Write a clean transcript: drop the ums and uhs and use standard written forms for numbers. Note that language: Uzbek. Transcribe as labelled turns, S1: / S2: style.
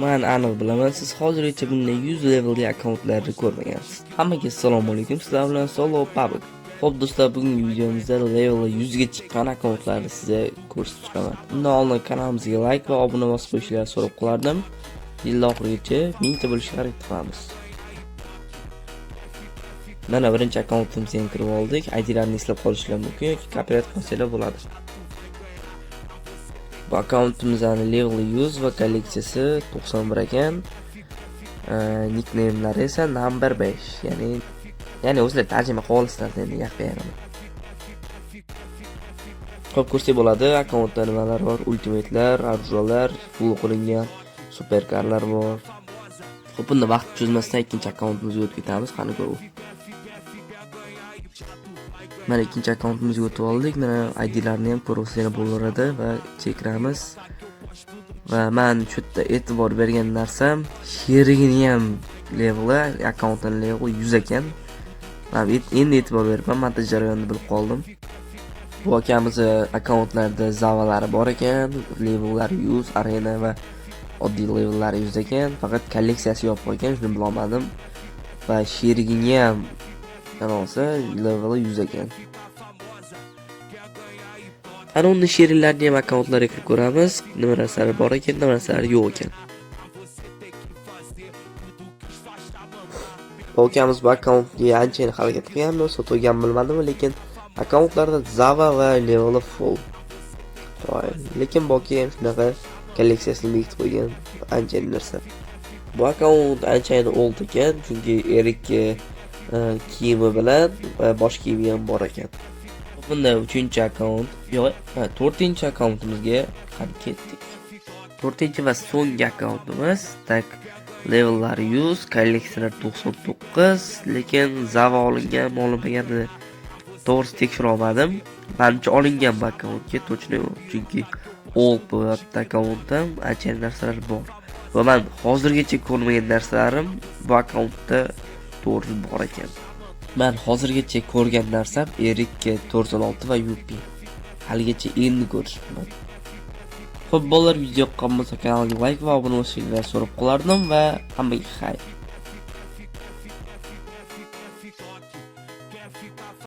S1: Men aniq bilaman, siz hozirgacha bunday 100 levelli akkauntlarni ko'rmagansiz. Hammaga assalomu alaykum. Sizlar bilan Solo Public. Xo'p do'stlar, bugungi videomizda level 100 ga chiqqan akkauntlarni sizga ko'rsatib chiqaman. Undan oldin kanalimizga like va obuna bosib qo'yishlarini so'rab qolardim. Yil oxirigacha 1000 ta bo'lishga harakat qilamiz. Mana birinchi akkauntimizga kirib oldik. ID'larni eslab qolishingiz mumkin yoki kopyuret qilsanglar bo'ladi. Bu akkauntimizning level 100 va kolleksiyasi 91 ekan. Nickname'lari esa number 5. Ya'ni o'zlar tarjima qilib olasizlar endi gapirayapman. Xo'p, ko'rsak bo'ladi, akkauntda nimalar bor? Ultimate'lar, arjolar, full qilingan superkarlar bor. Xo'p, bunda vaqt cho'zmasdan ikkinchi akkauntimizga o'tib ketamiz. Qani ko'rib. Mana ikkinchi akkauntimizga o'tib oldik. Mana ID'larni ham ko'rib bo'laveradi va chekramiz. Va men shu yerda e'tibor bergan narsam sherigini ham leveli, akkauntning leveli 100 ekan. Men endi e'tibor beribman, montaj jarayonini bilib qoldim. Bu akamiz akkauntlarda zavalari bor ekan, levellar 100, arena va oddiy levellari 100 ekan. Faqat kolleksiyasi yo'q ekan, shuni bilolmadim. Va sherigini ham olsa leveli 100 ekan. Ana unda sheringlarni ham akkauntlarga kirib ko'ramiz. Nima narsalar bor ekan, nima narsalar yo'q ekan. Akamiz bu akkauntga ancha harakat qilganmi, sotgan bilmadim, lekin akkauntlarda Zava va level full. Lekin boki ham shunaqa kolleksiyasini bekitib qo'ygan ancha narsa. Bu akkaunt ancha old ekan, chunki Erik kiyimi bilan bosh kiyimi ham bor ekan. Bunda 3-akkaunt, yo'q, 4-akkauntimizga qani ketdik. 4 va so'nggi akkauntimiz tak levellar 100, kolleksiyalar 99, lekin Zava olingan olinmaganini to'g'risi tekshira olmadim. Menimcha olingan bu akkauntga точно yo'q, chunki old bo'lyapti akkauntda ancha narsalar bor. Va men hozirgacha ko'rmagan narsalarim bu akkauntda to'g'ri bor ekan. Men hozirgacha ko'rgan narsam Erik 416 va Yupi. Haligacha endi ko'rishibman. Xo'p, bolalar, video yoqqan bo'lsa kanalga like va obuna bo'lishinglarni so'rab qolardim va hammaga xayr.